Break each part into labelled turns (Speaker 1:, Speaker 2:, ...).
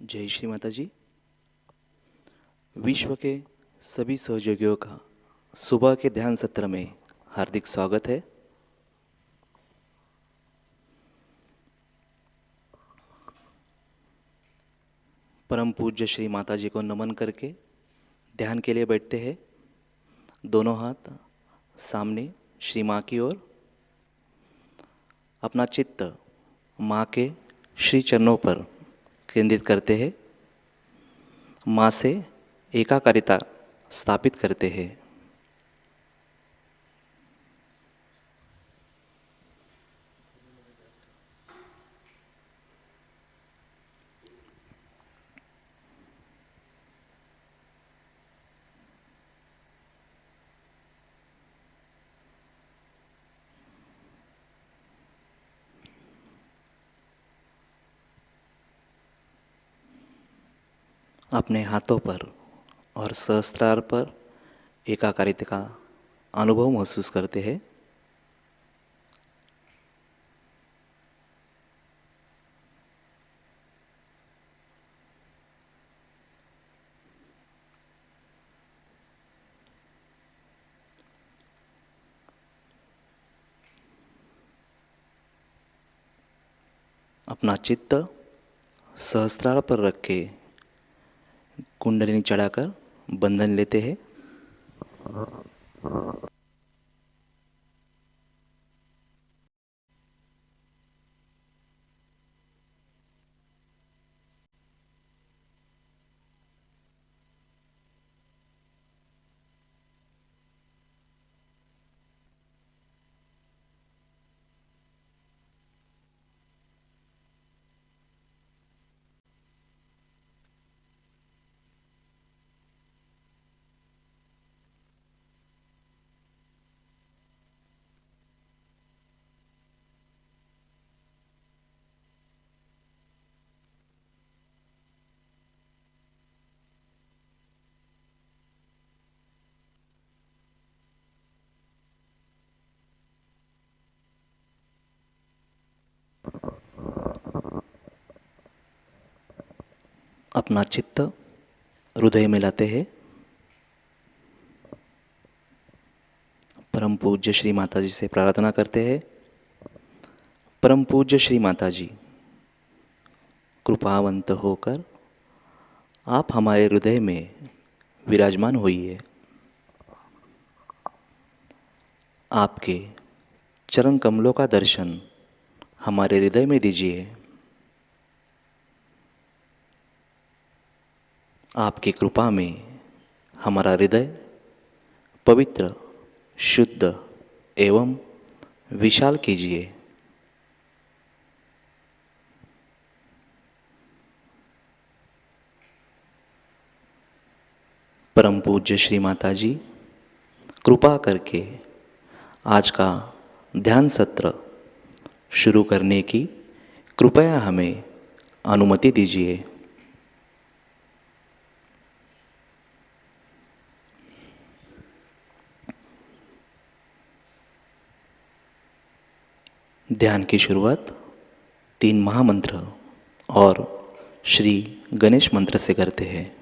Speaker 1: जय श्री माता जी। विश्व के सभी सहयोगियों का सुबह के ध्यान सत्र में हार्दिक स्वागत है। परम पूज्य श्री माता जी को नमन करके ध्यान के लिए बैठते हैं। दोनों हाथ सामने श्री माँ की ओर, अपना चित्त माँ के श्री चरणों पर केंद्रित करते हैं। माँ से एकाकारिता स्थापित करते हैं। अपने हाथों पर और सहस्त्रार पर एकाकारिता का अनुभव महसूस करते हैं। अपना चित्त सहस्त्रार पर रख के कुंडलिनी चढ़ाकर बंधन लेते हैं। अपना चित्त हृदय में लाते हैं। परम पूज्य श्री माता जी से प्रार्थना करते हैं। परम पूज्य श्री माता जी, कृपावंत होकर आप हमारे हृदय में विराजमान होइए। आपके चरण कमलों का दर्शन हमारे हृदय में दीजिए। आपकी कृपा में हमारा हृदय पवित्र, शुद्ध एवं विशाल कीजिए। परम पूज्य श्री माता जी, कृपा करके आज का ध्यान सत्र शुरू करने की कृपया हमें अनुमति दीजिए। ध्यान की शुरुआत 3 महामंत्र और श्री गणेश मंत्र से करते हैं।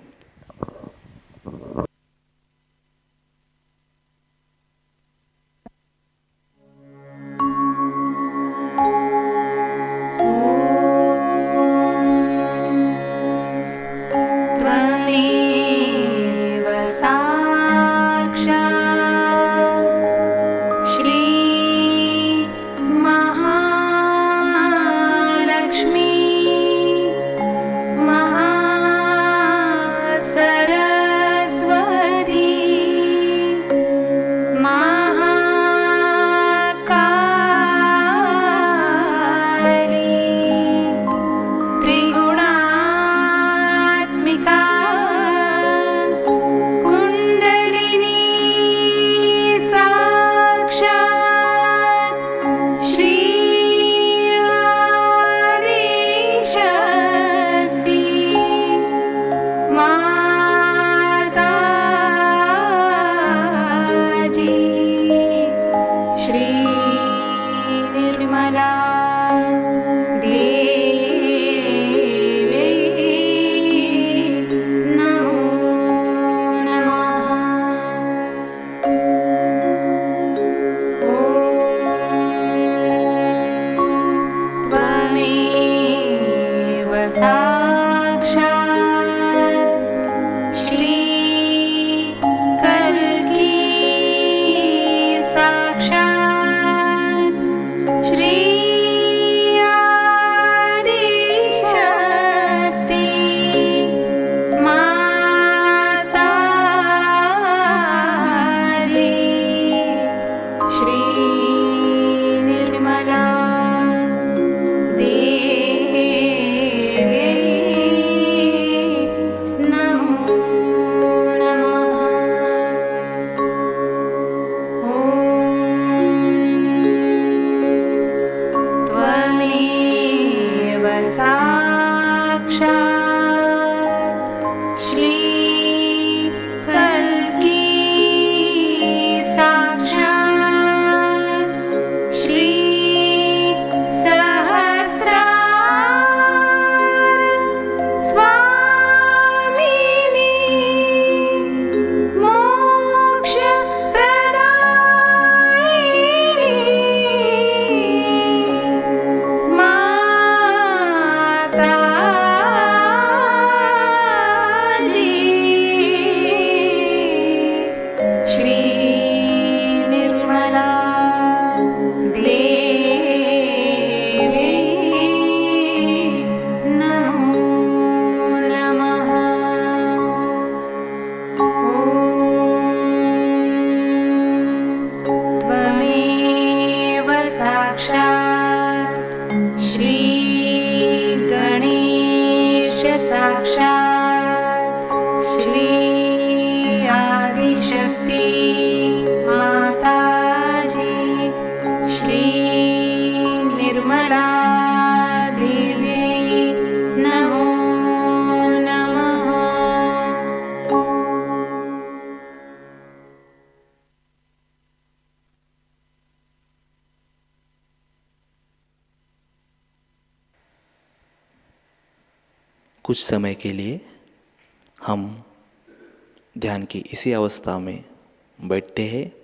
Speaker 1: कुछ समय के लिए हम ध्यान की इसी अवस्था में बैठते हैं।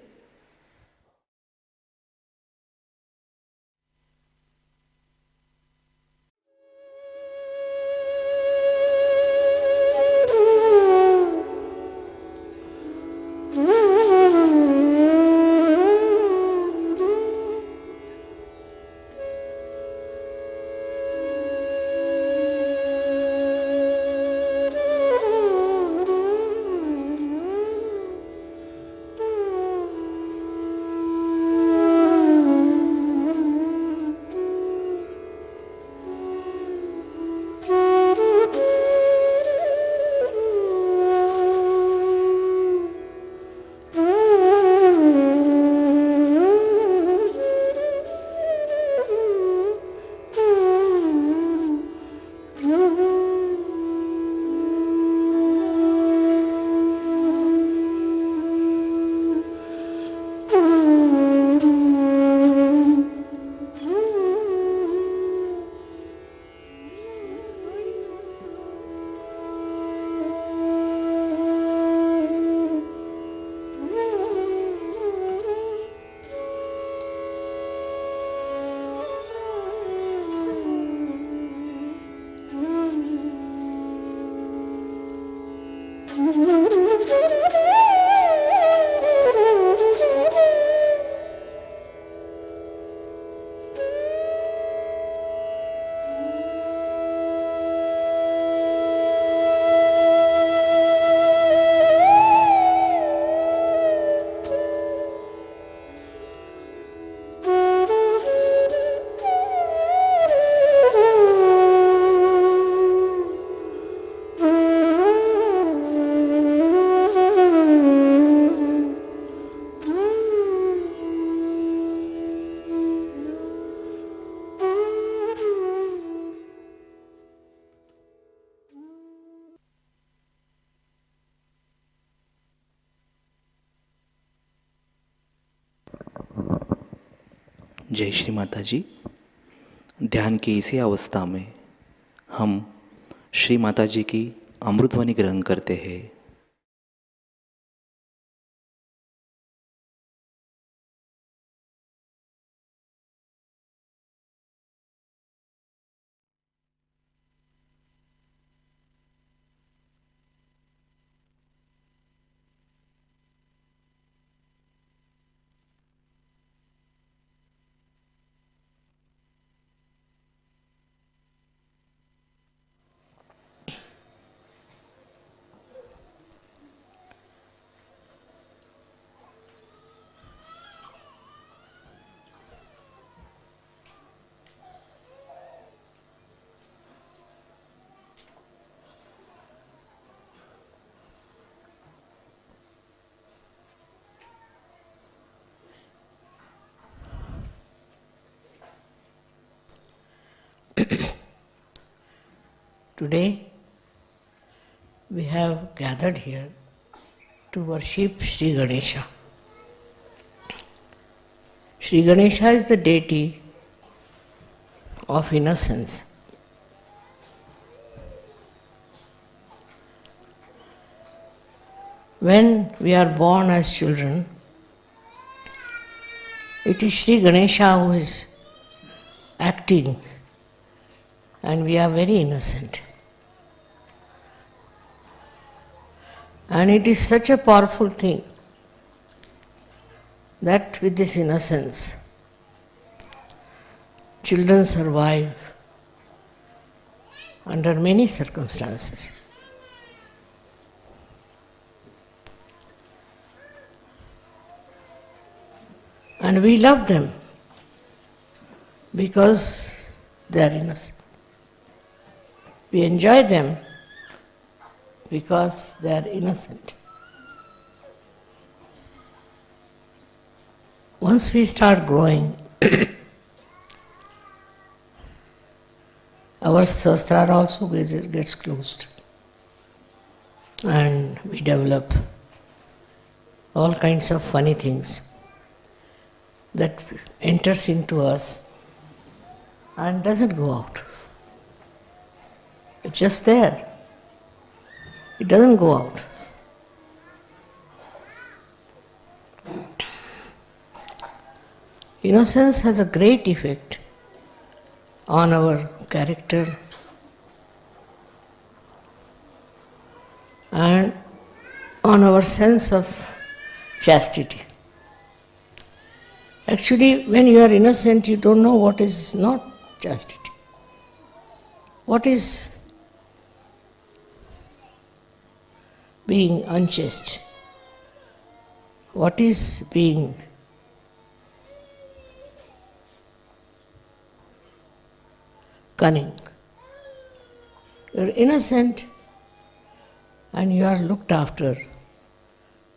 Speaker 1: जय श्री माता जी। ध्यान की इसी अवस्था में हम श्री माता जी की अमृतवाणी ग्रहण करते हैं।
Speaker 2: Today we have gathered here to worship Shri Ganesha. Shri Ganesha is the deity of innocence. When we are born as children, it is Shri Ganesha who is acting, and we are very innocent. And it is such a powerful thing that with this innocence, children survive under many circumstances. And we love them because they are innocent. We enjoy them because they are innocent. Once we start growing, our sastra also gets closed, and we develop all kinds of funny things that enters into us and doesn't go out. It's just there. It doesn't go out. Innocence has a great effect on our character and on our sense of chastity. Actually, when you are innocent, you don't know what is not chastity. What is being unchaste? What is being cunning? You are innocent and you are looked after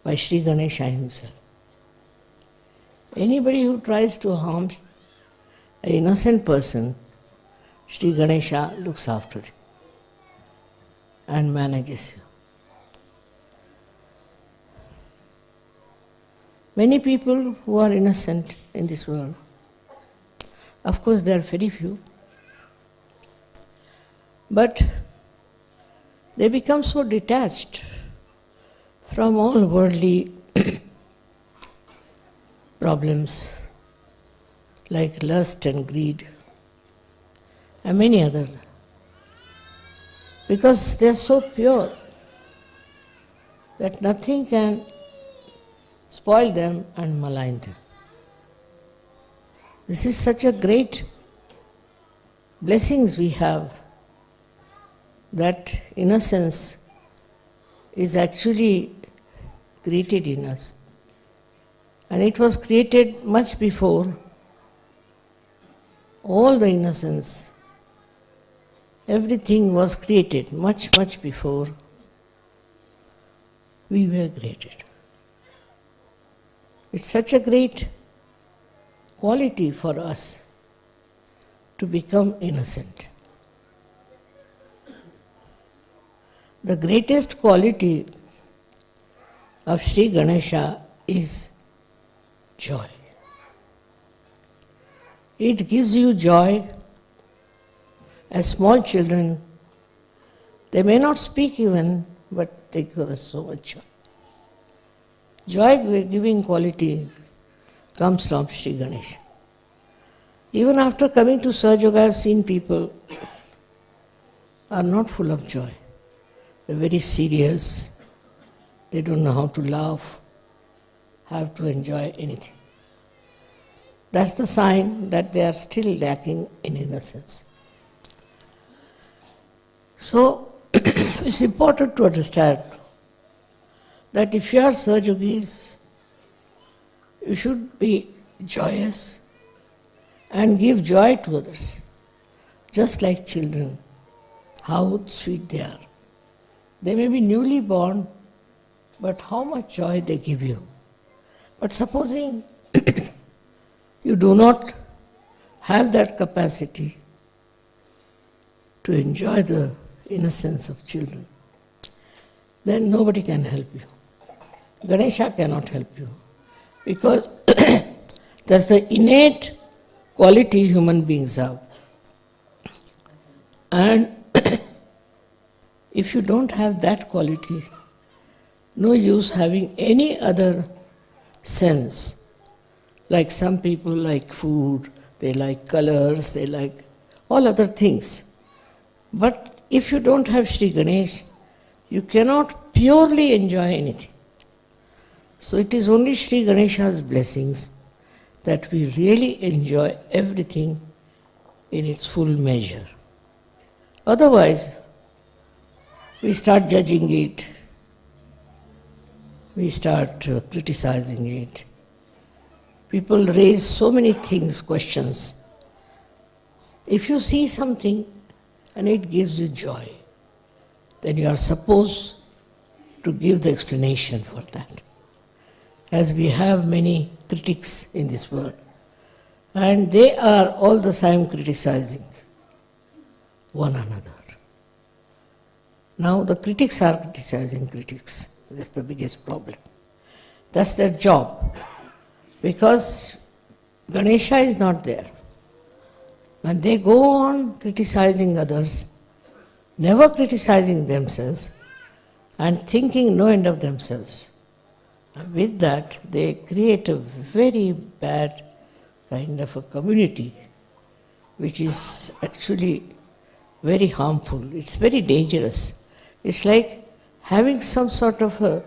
Speaker 2: by Shri Ganesha himself. Anybody who tries to harm an innocent person, Shri Ganesha looks after him and manages you. Many people who are innocent in this world, of course there are very few, but they become so detached from all worldly problems like lust and greed and many others, because they are so pure that nothing can spoil them and malign them. This is such a great blessings we have, that innocence is actually created in us. And it was created much before all the innocence. Everything was created much, much before we were created. It's such a great quality for us to become innocent. The greatest quality of Sri Ganesha is joy. It gives you joy. As small children, they may not speak even, but they give us so much joy. Joy-giving quality comes from Sri Ganesha. Even after coming to Sahajayoga, I have seen people are not full of joy. They're very serious. They don't know how to laugh, have to enjoy anything. That's the sign that they are still lacking in innocence. So, it's important to understand that if you are Sahajogis, you should be joyous and give joy to others, just like children, how sweet they are. They may be newly born, but how much joy they give you. But supposing you do not have that capacity to enjoy the innocence of children, then nobody can help you. Ganesha cannot help you, because that's the innate quality human beings have. And if you don't have that quality, no use having any other sense. Like some people like food, they like colors, they like all other things. But if you don't have Sri Ganesh, you cannot purely enjoy anything. So it is only Sri Ganesha's blessings that we really enjoy everything in its full measure. Otherwise, we start judging it, we start criticizing it. People raise so many things, questions. If you see something and it gives you joy, then you are supposed to give the explanation for that. As we have many critics in this world, and they are all the time criticizing one another. Now the critics are criticizing critics. That's the biggest problem. That's their job. Because Ganesha is not there. And they go on criticizing others, never criticizing themselves, and thinking no end of themselves. And with that, they create a very bad kind of a community, which is actually very harmful. It's very dangerous. It's like having some sort of a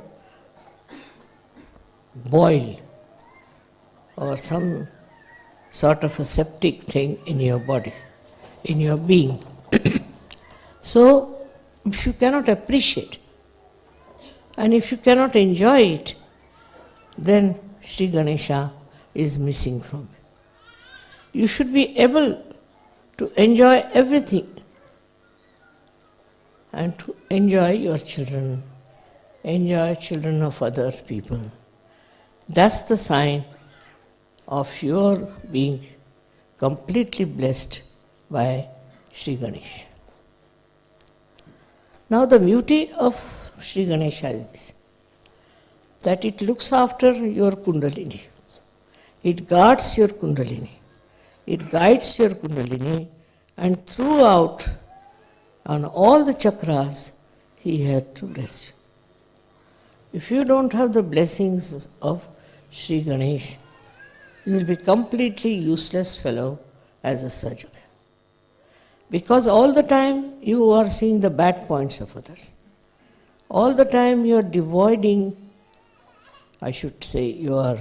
Speaker 2: boil or some sort of a septic thing in your body, in your being. So, if you cannot appreciate and if you cannot enjoy it, then Sri Ganesha is missing from you. You should be able to enjoy everything and to enjoy your children, enjoy children of other people. That's the sign of your being completely blessed by Sri Ganesha. Now the beauty of Sri Ganesha is this, that it looks after your Kundalini. It guards your Kundalini. It guides your Kundalini, and throughout, on all the chakras, he had to bless you. If you don't have the blessings of Sri Ganesh, you will be completely useless fellow as a Sahajayoga. Because all the time you are seeing the bad points of others. all the time you are devoiding, I should say, you are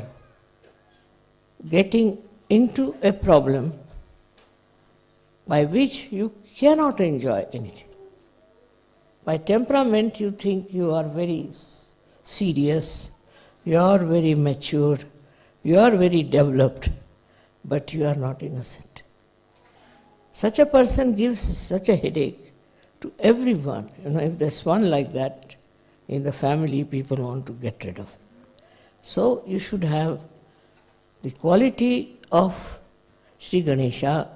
Speaker 2: getting into a problem by which you cannot enjoy anything. By temperament, you think you are very serious, you are very mature, you are very developed, but you are not innocent. Such a person gives such a headache to everyone. If there's one like that in the family, people want to get rid of. So you should have the quality of Sri Ganesha,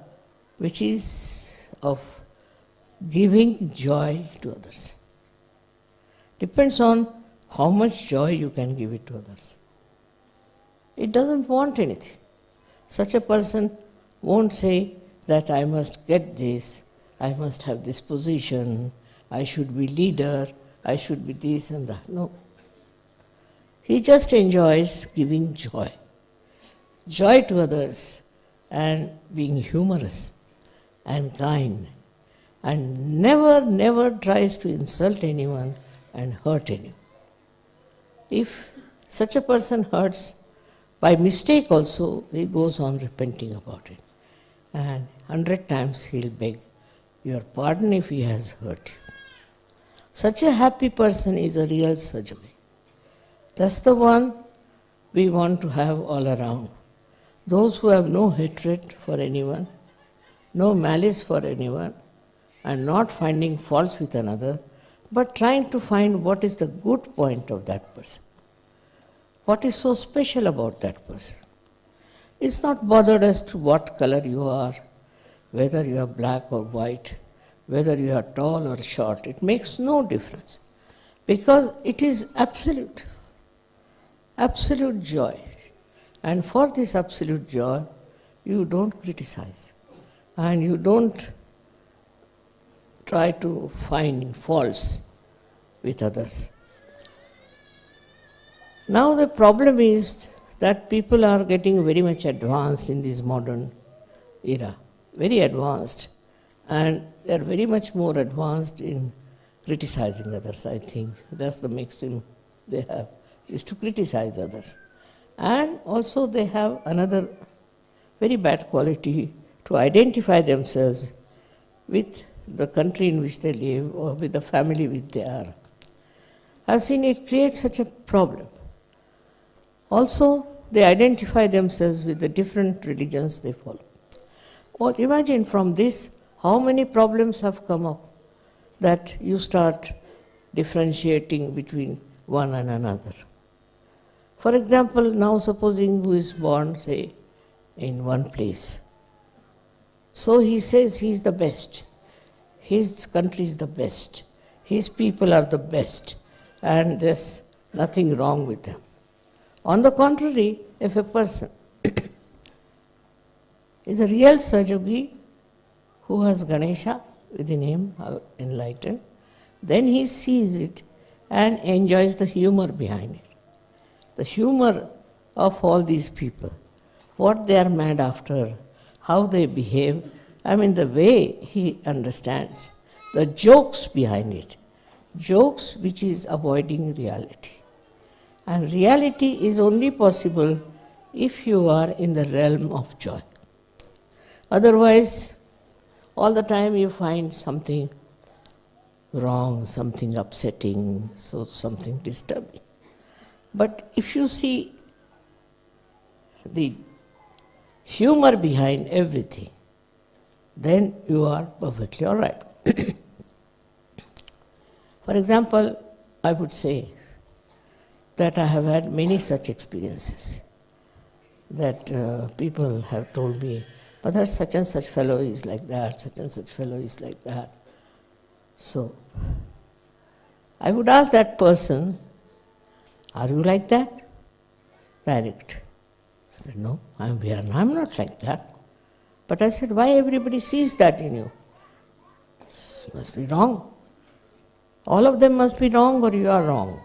Speaker 2: which is of giving joy to others. Depends on how much joy you can give it to others. It doesn't want anything. Such a person won't say that I must get this, I must have this position, I should be leader, I should be this and that. No. He just enjoys giving joy. Joy to others and being humorous and kind, and never tries to insult anyone and hurt anyone. If such a person hurts, by mistake also, he goes on repenting about it. And 100 times he'll beg your pardon if he has hurt you. Such a happy person is a real Sahajayogi. That's the one we want to have all around. Those who have no hatred for anyone, no malice for anyone, and not finding faults with another, but trying to find what is the good point of that person. What is so special about that person? It's not bothered as to what color you are, whether you are black or white, whether you are tall or short. It makes no difference, because it is absolute joy. And for this absolute joy, you don't criticize, and you don't try to find faults with others. Now the problem is that people are getting very much advanced in this modern era, very advanced, and they are very much more advanced in criticizing others, I think. That's the maxim they have, is to criticize others. And also they have another very bad quality, to identify themselves with the country in which they live or with the family which they are. I've seen it create such a problem. Also, they identify themselves with the different religions they follow. Well, imagine from this how many problems have come up, that you start differentiating between one and another. For example, now supposing who is born, say, in one place. So he says he is the best. His country is the best. His people are the best. And there's nothing wrong with them. On the contrary, if a person is a real Sahajayogi who has Ganesha within him, enlightened, then he sees it and enjoys the humor behind it. The humor of all these people, what they are mad after, how they behave, the way he understands, the jokes behind it, jokes which is avoiding reality. And reality is only possible if you are in the realm of joy. Otherwise, all the time you find something wrong, something upsetting, so something disturbing. But if you see the humor behind everything, then you are perfectly all right. For example, I would say that I have had many such experiences, that people have told me, but that such and such fellow is like that, such and such fellow is like that. So, I would ask that person, are you like that? Direct. I said, no, I'm not like that. But I said, why everybody sees that in you? This must be wrong. All of them must be wrong, or you are wrong.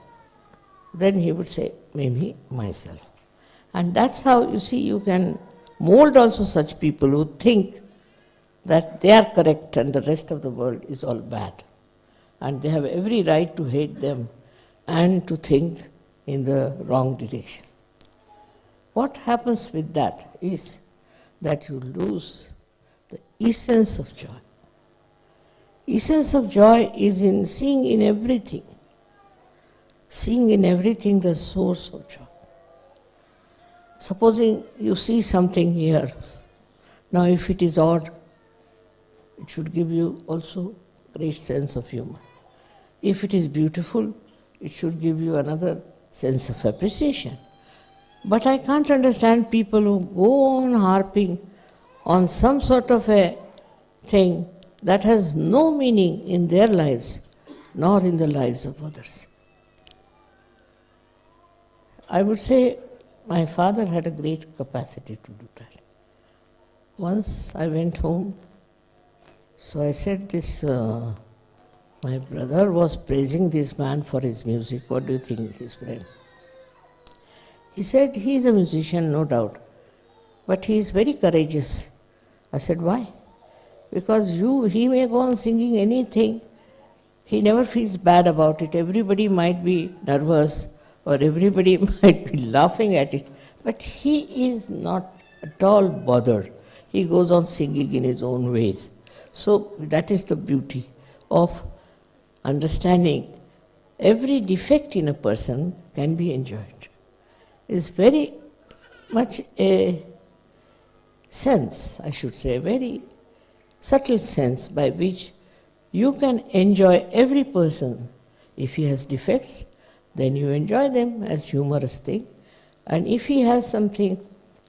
Speaker 2: Then he would say, maybe myself. And that's how, you see, you can mold also such people who think that they are correct and the rest of the world is all bad. And they have every right to hate them and to think in the wrong direction. What happens with that is that you lose the essence of joy. Essence of joy is in seeing in everything the source of joy. Supposing you see something here, now if it is odd, it should give you also great sense of humor. If it is beautiful, it should give you another sense of appreciation. But I can't understand people who go on harping on some sort of a thing that has no meaning in their lives, nor in the lives of others. I would say my father had a great capacity to do that. Once I went home, so I said my brother was praising this man for his music. What do you think, his friend? He said, he is a musician, no doubt, but he is very courageous. I said, why? Because he may go on singing anything, he never feels bad about it. Everybody might be nervous or everybody might be laughing at it, but he is not at all bothered. He goes on singing in his own ways. So that is the beauty of understanding every defect in a person can be enjoyed. It's very much a sense, I should say, a very subtle sense by which you can enjoy every person. If he has defects, then you enjoy them as humorous thing. And if he has something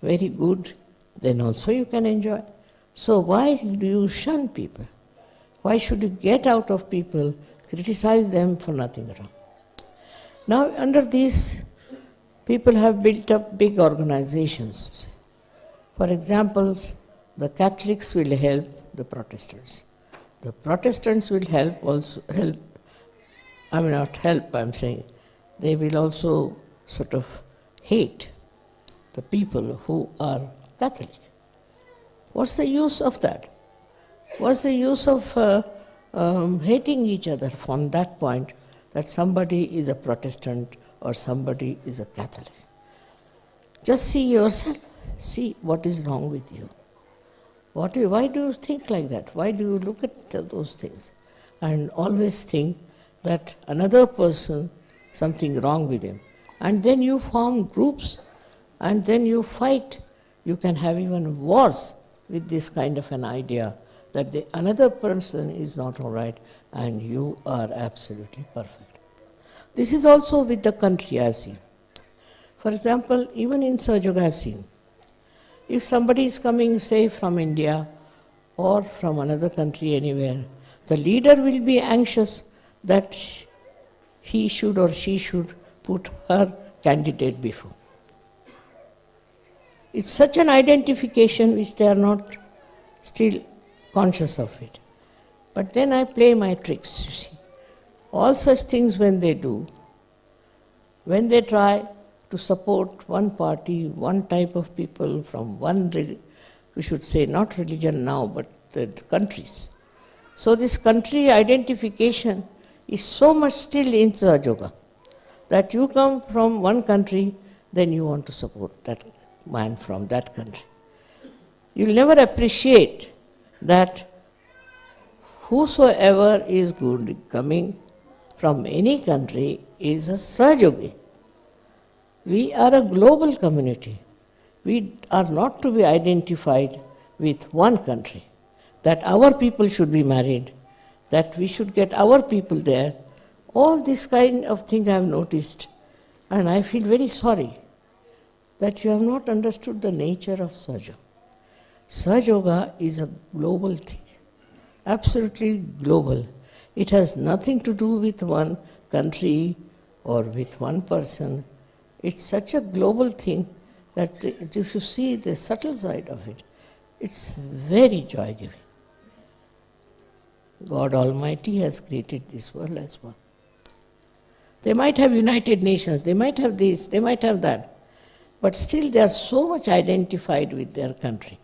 Speaker 2: very good, then also you can enjoy. So why do you shun people? Why should you get out of people, criticize them for nothing wrong? Now under these, people have built up big organizations. For example, the Catholics will help the Protestants. The Protestants will they will also sort of hate the people who are Catholic. What's the use of that? What's the use of hating each other from that point that somebody is a Protestant or somebody is a Catholic? Just see yourself. See what is wrong with you. Why do you think like that? Why do you look at those things and always think that another person, something wrong with him? And then you form groups and then you fight. You can have even wars with this kind of an idea that another person is not all right and you are absolutely perfect. This is also with the country I have seen. For example, even in Sahajayoga I have seen, if somebody is coming, say, from India or from another country anywhere, the leader will be anxious that he should or she should put her candidate before. It's such an identification which they are not still conscious of it. But then I play my tricks, you see. All such things when they do, when they try to support one party, one type of people from one, we should say not religion now, but the countries. So this country identification is so much still in Sahajayoga that you come from one country, then you want to support that man from that country. You'll never appreciate that whosoever is good coming from any country is a Sahajayogi. We are a global community. We are not to be identified with one country, that our people should be married, that we should get our people there. All this kind of thing I have noticed, and I feel very sorry that you have not understood the nature of Sahajayoga. Sahajayoga is a global thing, absolutely global. It has nothing to do with one country or with one person. It's such a global thing that if you see the subtle side of it, it's very joy-giving. God Almighty has created this world as one. They might have United Nations, they might have this, they might have that, but still they are so much identified with their country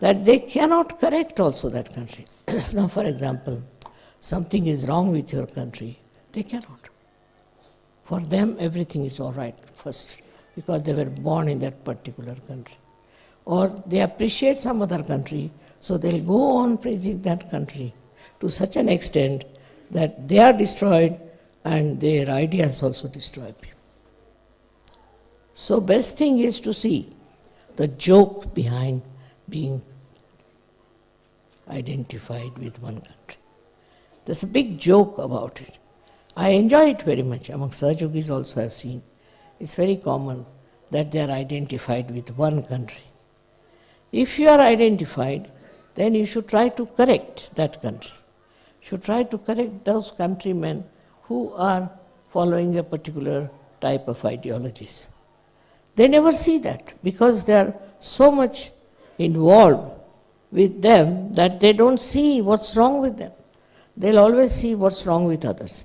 Speaker 2: that they cannot correct also that country. Now, for example, something is wrong with your country, They cannot. For them, everything is all right first, because they were born in that particular country. Or they appreciate some other country, so they'll go on praising that country to such an extent that they are destroyed and their ideas also destroy people. So best thing is to see the joke behind being identified with one country. There's a big joke about it. I enjoy it very much. Among Sahajogis also I've seen. It's very common that they are identified with one country. If you are identified, then you should try to correct that country. You should try to correct those countrymen who are following a particular type of ideologies. They never see that because they are so much involved with them that they don't see what's wrong with them. They'll always see what's wrong with others.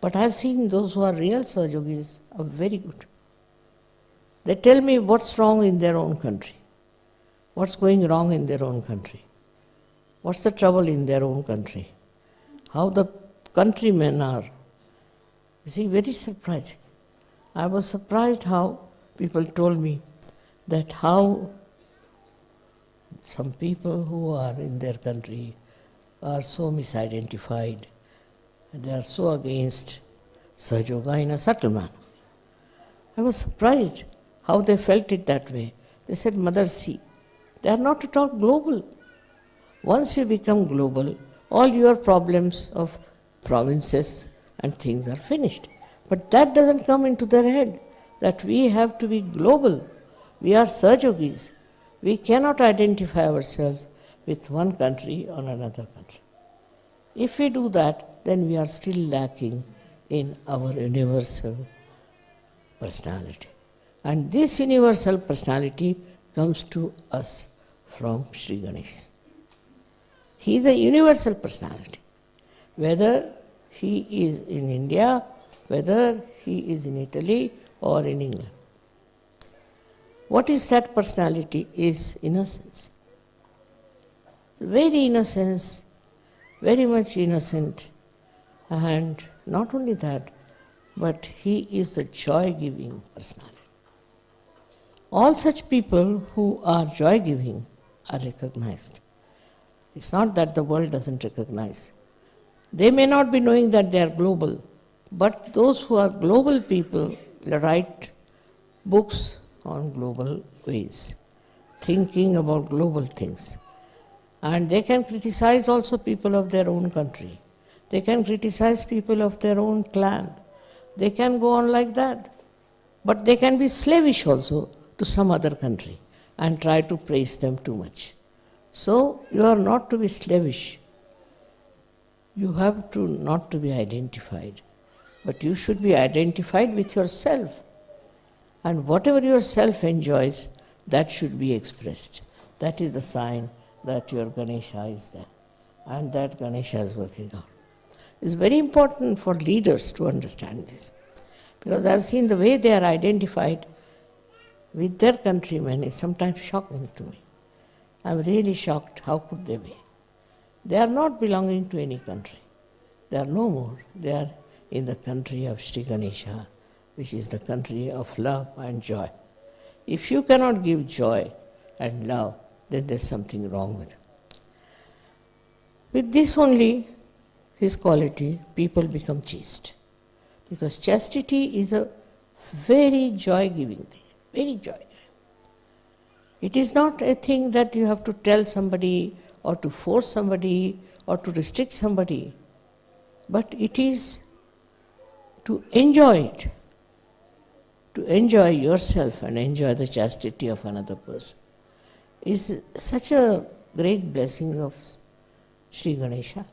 Speaker 2: But I've seen those who are real Sahajogis are very good. They tell me what's wrong in their own country, what's going wrong in their own country, what's the trouble in their own country, how the countrymen are. You see, very surprising. I was surprised how people told me that how some people who are in their country are so misidentified and they are so against Sahajayoga in a subtle manner. I was surprised how they felt it that way. They said, Mother, see, they are not at all global. Once you become global, all your problems of provinces and things are finished. But that doesn't come into their head, that we have to be global. We are Sahajogis. We cannot identify ourselves with one country or another country. If we do that, then we are still lacking in our universal personality. And this universal personality comes to us from Sri Ganesh. He is a universal personality. Whether he is in India, whether he is in Italy or in England. What is that personality? Is innocence. Very innocence, very much innocent. And not only that, but he is a joy-giving personality. All such people who are joy-giving are recognized. It's not that the world doesn't recognize. They may not be knowing that they are global, but those who are global people write books on global ways, thinking about global things. And they can criticize also people of their own country. They can criticize people of their own clan. They can go on like that. But they can be slavish also to some other country and try to praise them too much. So you are not to be slavish. You have to not to be identified. But you should be identified with yourself. And whatever yourself enjoys, that should be expressed. That is the sign that your Ganesha is there. And that Ganesha is working out. It's very important for leaders to understand this. Because I've seen the way they are identified with their countrymen is sometimes shocking to me. I'm really shocked. How could they be? They are not belonging to any country. They are no more. They are in the country of Sri Ganesha, which is the country of love and joy. If you cannot give joy and love, then there's something wrong with it. With this only, his quality, people become chaste. Because chastity is a very joy-giving thing, very joy. It is not a thing that you have to tell somebody or to force somebody or to restrict somebody, but it is to enjoy it, to enjoy yourself and enjoy the chastity of another person, is such a great blessing of Sri Ganesha.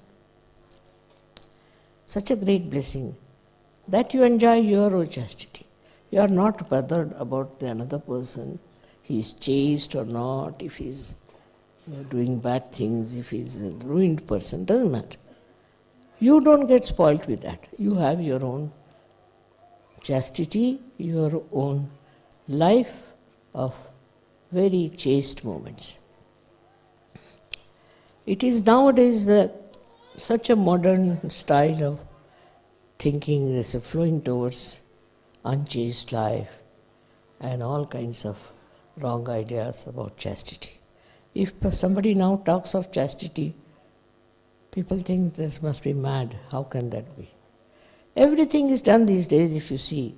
Speaker 2: Such a great blessing that you enjoy your own chastity. You are not bothered about the another person, he is chaste or not, if he is doing bad things, if he is a ruined person, doesn't matter. You don't get spoilt with that. You have your own chastity, your own life of very chaste moments. It is nowadays such a modern style of thinking, there's a flowing towards unchaste life and all kinds of wrong ideas about chastity. If somebody now talks of chastity, people think this must be mad. How can that be? Everything is done these days, if you see.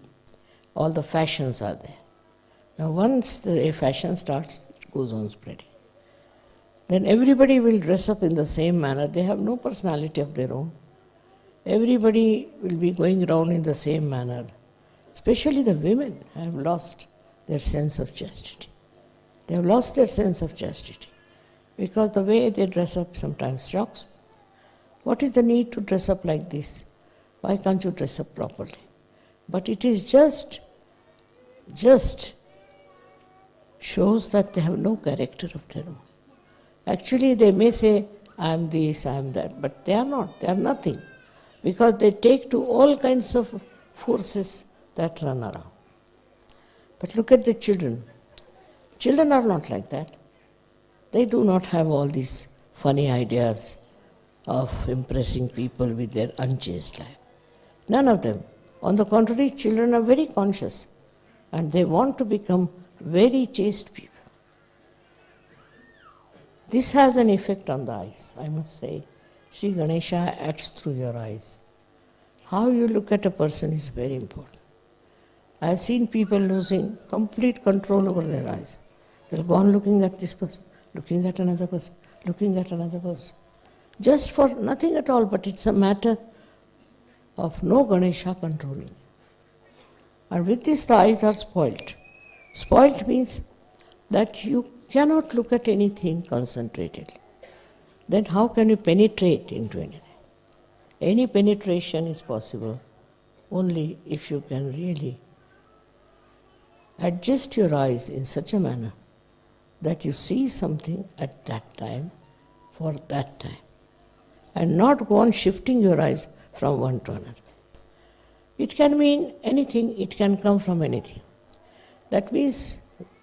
Speaker 2: All the fashions are there. Now once the fashion starts, it goes on spreading. Then everybody will dress up in the same manner. They have no personality of their own. Everybody will be going around in the same manner. Especially the women have lost their sense of chastity. They have lost their sense of chastity because the way they dress up sometimes shocks me. What is the need to dress up like this? Why can't you dress up properly? But it is just shows that they have no character of their own. Actually, they may say, I am this, I am that, but they are not, they are nothing. Because they take to all kinds of forces that run around. But look at the children. Children are not like that. They do not have all these funny ideas of impressing people with their unchaste life. None of them. On the contrary, children are very conscious and they want to become very chaste people. This has an effect on the eyes, I must say. Sri Ganesha acts through your eyes. How you look at a person is very important. I have seen people losing complete control over their eyes. They'll go on looking at this person, looking at another person, looking at another person. Just for nothing at all, but it's a matter of no Ganesha controlling. And with this the eyes are spoilt. Spoilt means that you cannot look at anything concentratedly. Then how can you penetrate into anything? Any penetration is possible only if you can really adjust your eyes in such a manner that you see something at that time for that time and not go on shifting your eyes from one to another. It can mean anything, it can come from anything. That means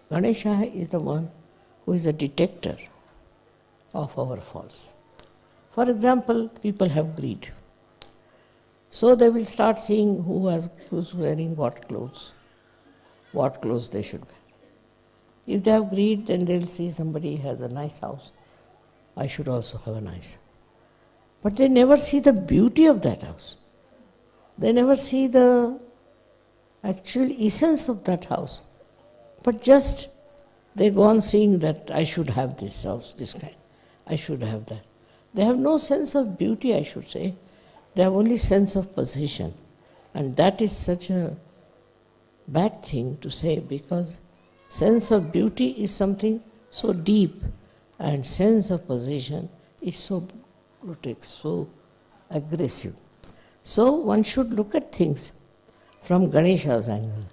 Speaker 2: Ganesha is the one who is a detector of our faults. For example, people have greed. So they will start seeing who's wearing what clothes they should wear. If they have greed, then they'll see somebody has a nice house. I should also have a nice house. But they never see the beauty of that house. They never see the actual essence of that house. But just they go on seeing that I should have this house, this kind. I should have that. They have no sense of beauty, I should say. They have only sense of possession. And that is such a bad thing to say because sense of beauty is something so deep and sense of possession is so grotesque, so aggressive. So one should look at things from Ganesha's angle.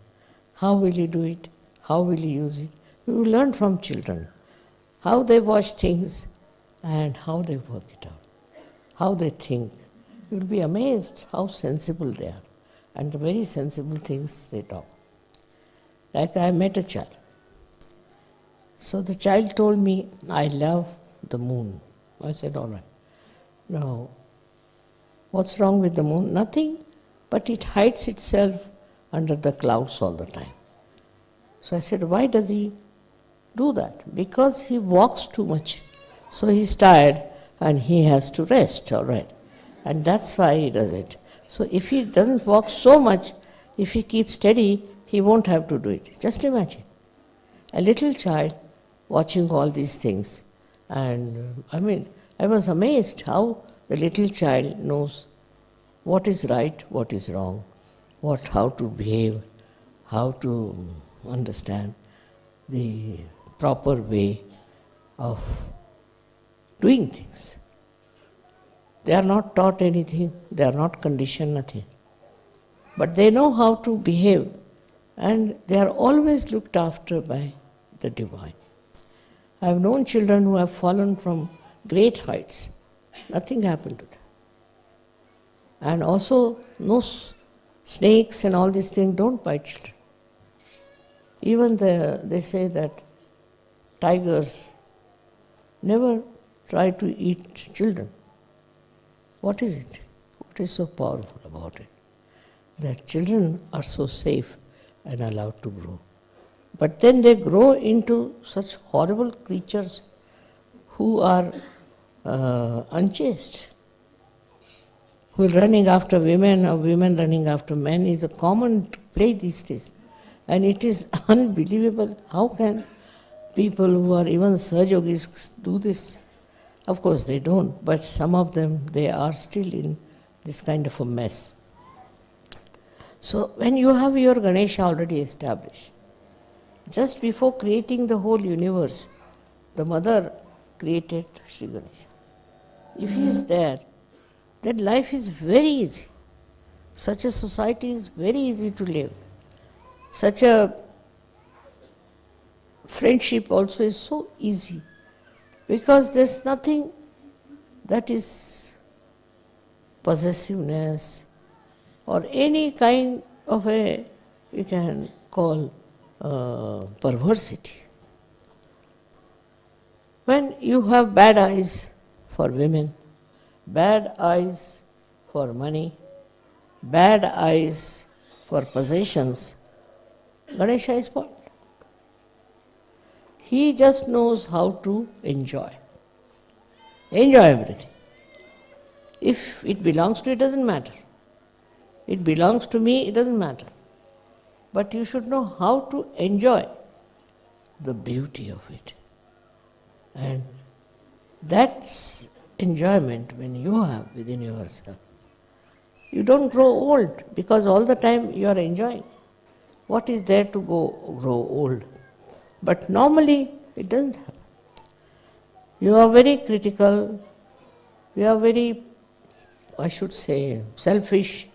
Speaker 2: How will you do it? How will you use it? You will learn from children how they watch things and how they work it out, how they think. You will be amazed how sensible they are and the very sensible things they talk. Like I met a child. So the child told me, I love the moon. I said, all right. Now, what's wrong with the moon? Nothing, but it hides itself under the clouds all the time. So I said, why does he do that? Because he walks too much. So he's tired and he has to rest, all right. And that's why he does it. So if he doesn't walk so much, if he keeps steady, he won't have to do it. Just imagine. A little child watching all these things. And I was amazed how the little child knows what is right, what is wrong, how to behave, how to understand the proper way of doing things. They are not taught anything, they are not conditioned nothing. But they know how to behave and they are always looked after by the divine. I have known children who have fallen from great heights. Nothing happened to them. And also, no snakes and all these things don't bite children. Even they say that tigers never try to eat children. What is it? What is so powerful about it? that children are so safe and allowed to grow. But then they grow into such horrible creatures who are unchaste, who are running after women or women running after men is a common play these days. And it is unbelievable how can people who are even Sahajogis do this. Of course they don't, but some of them, they are still in this kind of a mess. So when you have your Ganesha already established, just before creating the whole universe, the mother created Shri Ganesha. If he is there, then life is very easy. Such a society is very easy to live. Such a friendship also is so easy, because there's nothing that is possessiveness or any kind of a, you can call perversity. When you have bad eyes for women, bad eyes for money, bad eyes for possessions, Ganesha is spoiled. He just knows how to enjoy. Enjoy everything. If it belongs to you, it doesn't matter. It belongs to me, it doesn't matter. But you should know how to enjoy the beauty of it. And that's enjoyment when you have within yourself. You don't grow old because all the time you are enjoying. What is there to grow old? But normally it doesn't happen. You are very critical, you are very, I should say, selfish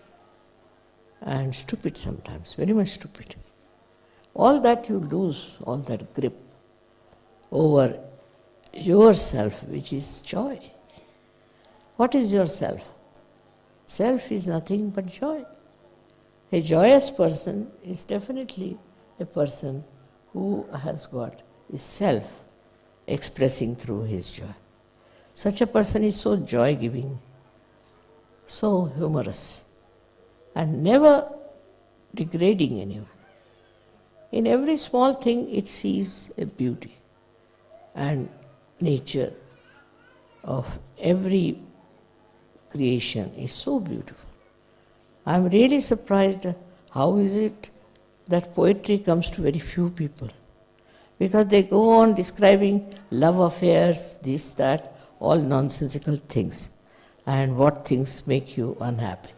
Speaker 2: and stupid sometimes, very much stupid. All that you lose, all that grip over yourself, which is joy. What is yourself? Self is nothing but joy. A joyous person is definitely a person who has got his self expressing through his joy. Such a person is so joy-giving, so humorous, and never degrading anyone. In every small thing it sees a beauty, and nature of every creation is so beautiful. I am really surprised how is it that poetry comes to very few people. Because they go on describing love affairs, this, that, all nonsensical things. And what things make you unhappy.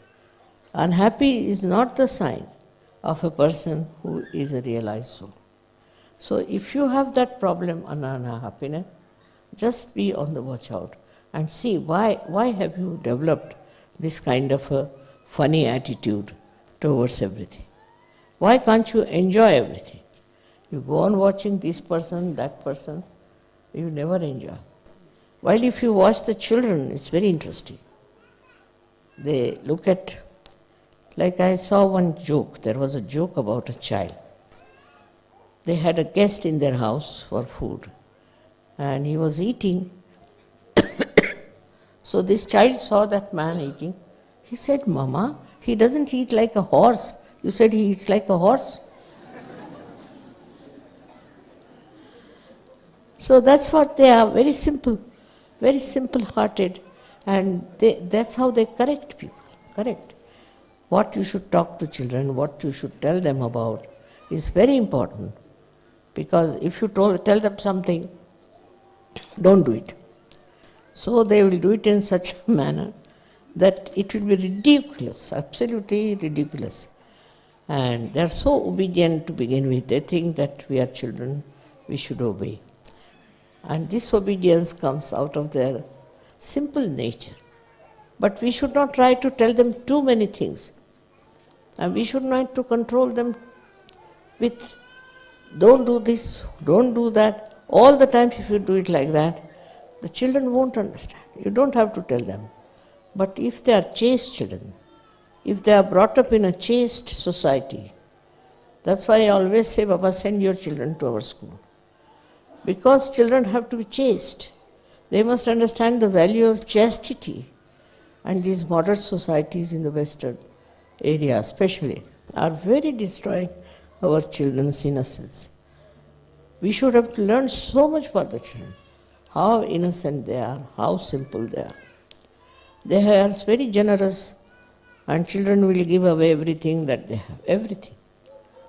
Speaker 2: Unhappy is not the sign of a person who is a realized soul. So if you have that problem on unhappiness, just be on the watch out and see why have you developed this kind of a funny attitude towards everything. Why can't you enjoy everything? You go on watching this person, that person, you never enjoy. While if you watch the children, it's very interesting. They look at, like I saw one joke, there was a joke about a child. They had a guest in their house for food, and he was eating. So this child saw that man eating. He said, "Mama, he doesn't eat like a horse. You said he eats like a horse." So that's what they are, very simple-hearted, and that's how they correct people, correct. What you should talk to children, what you should tell them about is very important, because if you tell them something, don't do it. So they will do it in such a manner that it will be ridiculous, absolutely ridiculous. And they are so obedient to begin with, they think that we are children, we should obey. And this obedience comes out of their simple nature. But we should not try to tell them too many things. And we should not to control them with, don't do this, don't do that. All the time if you do it like that, the children won't understand. You don't have to tell them. But if they are chaste children, if they are brought up in a chaste society, that's why I always say, Baba, send your children to our school. Because children have to be chaste. They must understand the value of chastity. And these modern societies in the Western area especially, are very destroying our children's innocence. We should have learned so much for the children, how innocent they are, how simple they are. They are very generous, and children will give away everything that they have, everything.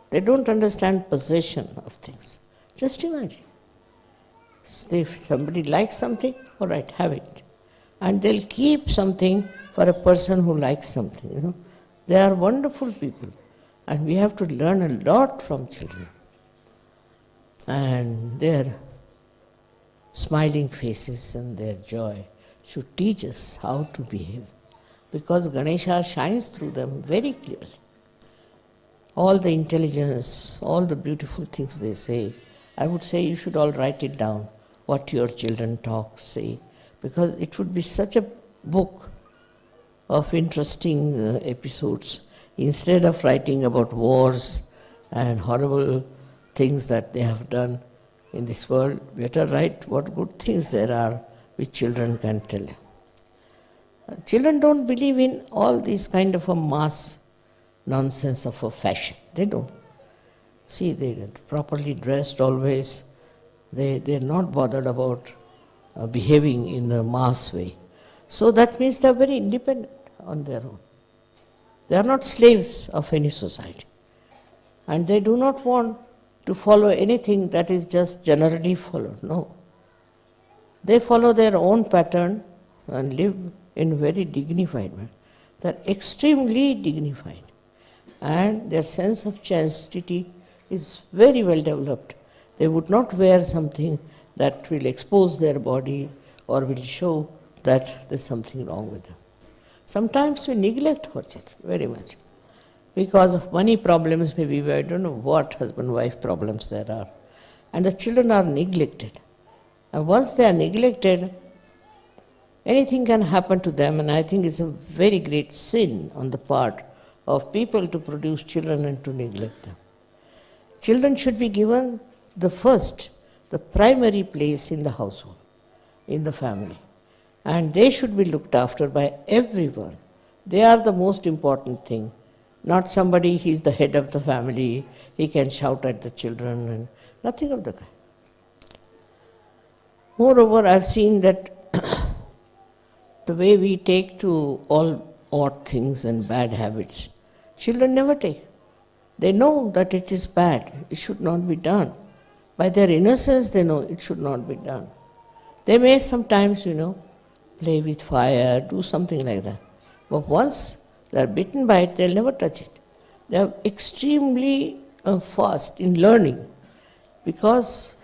Speaker 2: They don't understand possession of things. Just imagine. If somebody likes something, all right, have it. And they'll keep something for a person who likes something. They are wonderful people, and we have to learn a lot from children. And their smiling faces and their joy should teach us how to behave, because Ganesha shines through them very clearly. All the intelligence, all the beautiful things they say, I would say you should all write it down, what your children talk, say, because it would be such a book of interesting episodes. Instead of writing about wars and horrible things that they have done in this world, better write what good things there are which children can tell. Children don't believe in all these kind of a mass nonsense of a fashion. They don't. See, they're properly dressed always. They're not bothered about behaving in the mass way. So that means they're very independent on their own. They are not slaves of any society. And they do not want to follow anything that is just generally followed. No. They follow their own pattern and live in a very dignified manner. They're extremely dignified. And their sense of chastity is very well developed. They would not wear something that will expose their body or will show that there's something wrong with them. Sometimes we neglect our children very much. Because of money problems, maybe I don't know what husband-wife problems there are. And the children are neglected. And once they are neglected, anything can happen to them, and I think it's a very great sin on the part of people to produce children and to neglect them. Children should be given the primary place in the household, in the family. And they should be looked after by everyone. They are the most important thing. Not somebody, he's the head of the family, he can shout at the children, and nothing of the kind. Moreover, I've seen that the way we take to all odd things and bad habits, children never take. They know that it is bad, it should not be done. By their innocence, they know it should not be done. They may sometimes, play with fire, do something like that. But once they are bitten by it, they'll never touch it. They are extremely fast in learning, because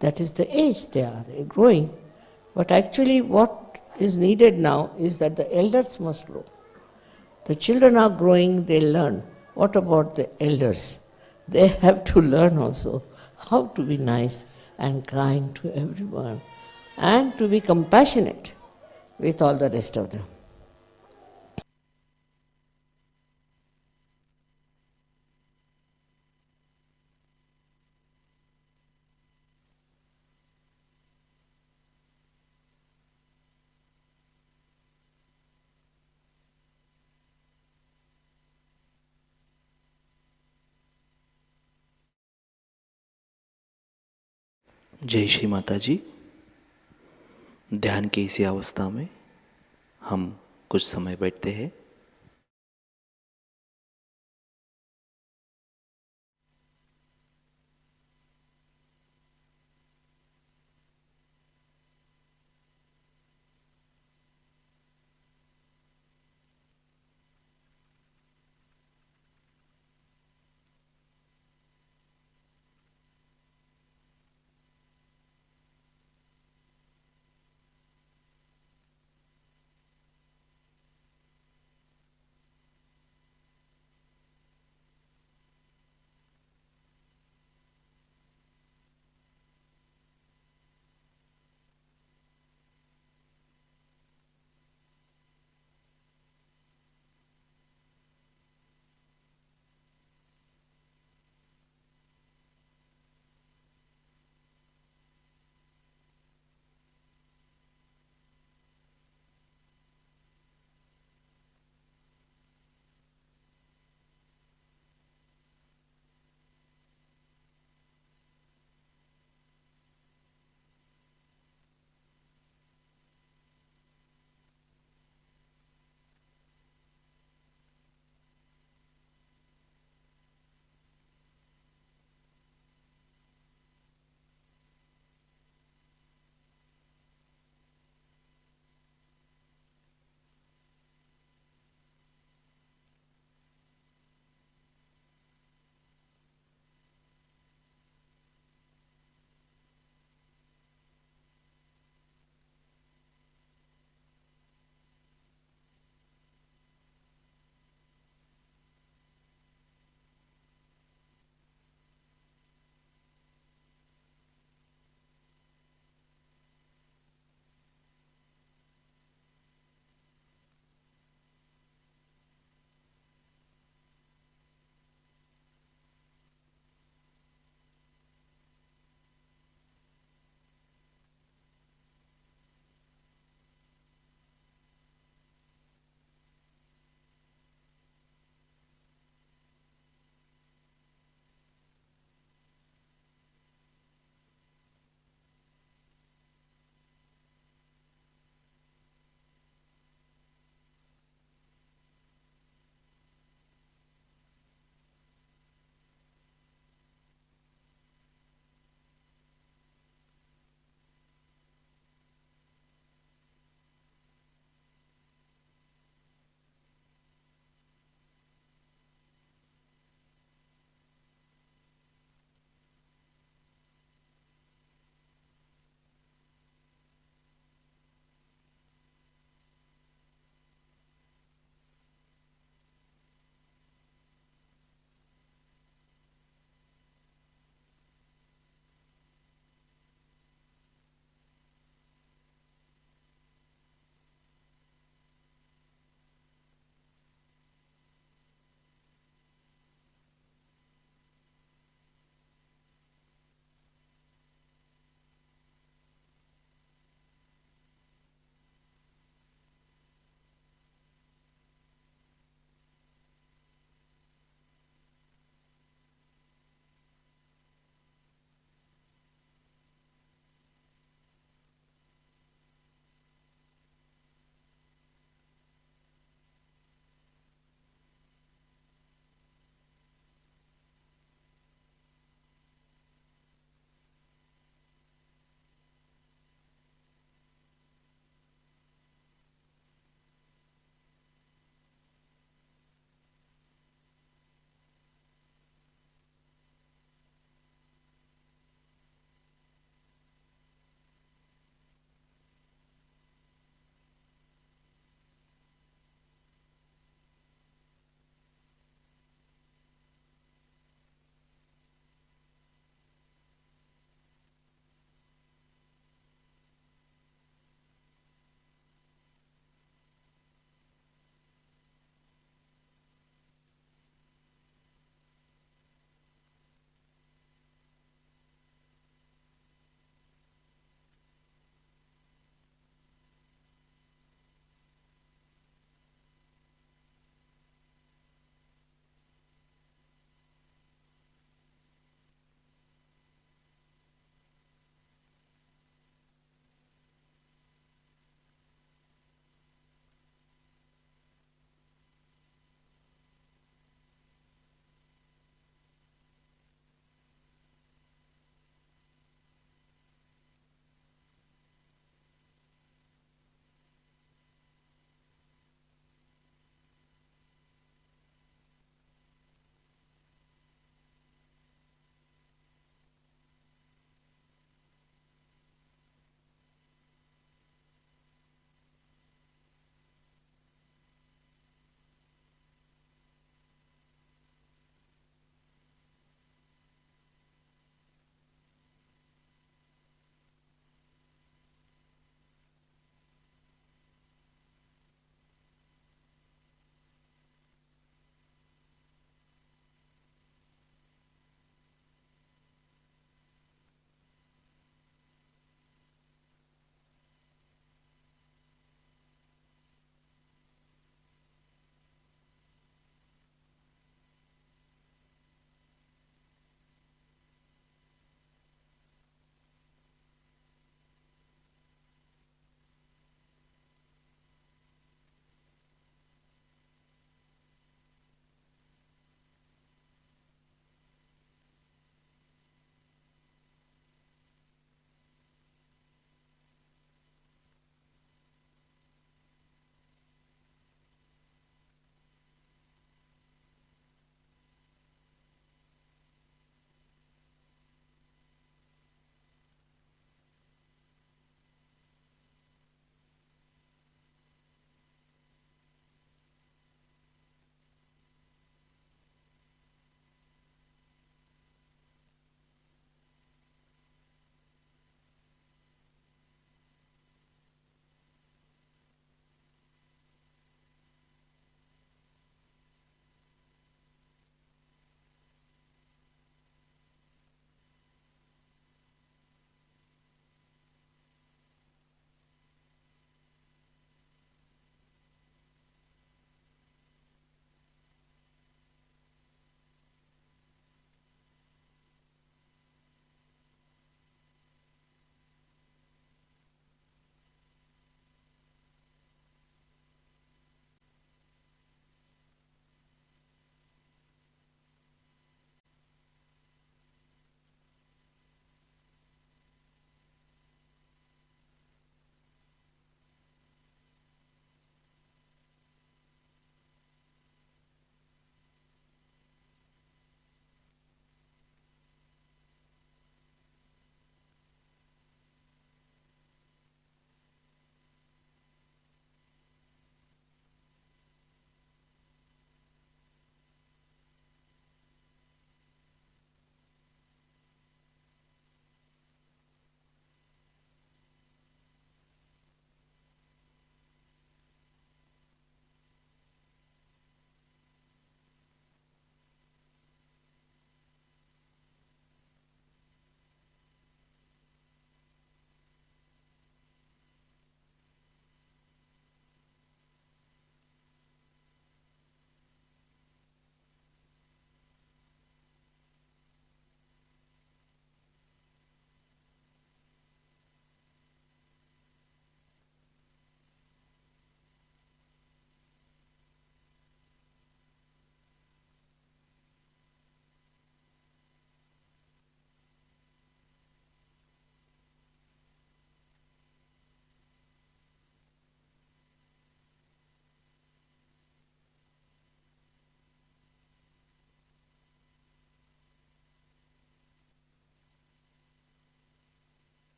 Speaker 2: that is the age they are growing. But actually what is needed now is that the elders must grow. The children are growing, they learn. What about the elders? They have to learn also how to be nice and kind to everyone and to be compassionate with all the rest of them.
Speaker 1: जय श्री माता जी। ध्यान की इसी अवस्था में हम कुछ समय बैठते हैं।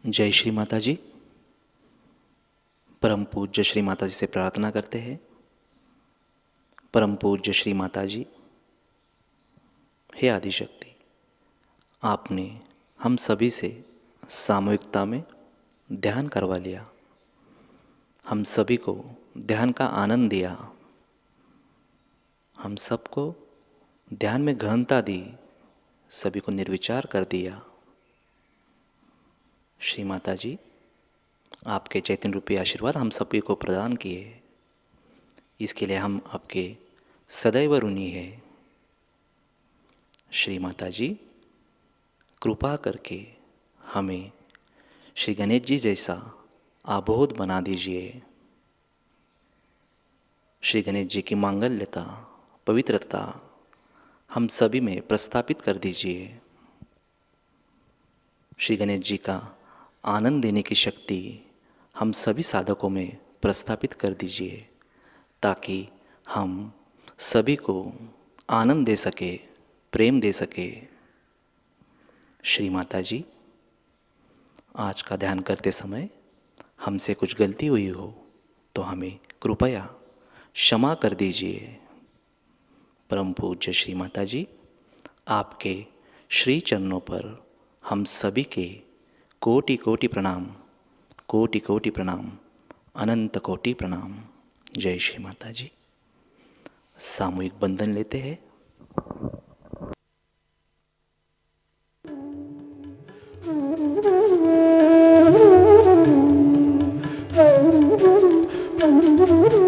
Speaker 1: जय श्री माता जी। परम पूज्य श्री माता जी से प्रार्थना करते हैं। परम पूज्य श्री माता जी, हे आदिशक्ति, आपने हम सभी से सामूहिकता में ध्यान करवा लिया, हम सभी को ध्यान का आनंद दिया, हम सबको ध्यान में गहनता दी, सभी को निर्विचार कर दिया। श्री माता जी, आपके चैतन्य रूपी आशीर्वाद हम सभी को प्रदान किए, इसके लिए हम आपके सदैव ऋणी हैं। श्री माता जी, कृपा करके हमें श्री गणेश जी जैसा आबोध बना दीजिए। श्री गणेश जी की मांगल्यता, पवित्रता हम सभी में प्रस्थापित कर दीजिए। श्री गणेश जी का आनंद देने की शक्ति हम सभी साधकों में प्रस्थापित कर दीजिए, ताकि हम सभी को आनंद दे सके, प्रेम दे सके। श्री माता जी, आज का ध्यान करते समय हमसे कुछ गलती हुई हो तो हमें कृपया क्षमा कर दीजिए। परम पूज्य श्री माता जी, आपके श्री चरणों पर हम सभी के कोटि कोटि प्रणाम, कोटि कोटि प्रणाम, अनंत कोटि प्रणाम। जय श्री माता जी। सामूहिक बंधन लेते हैं।
Speaker 3: Thank you.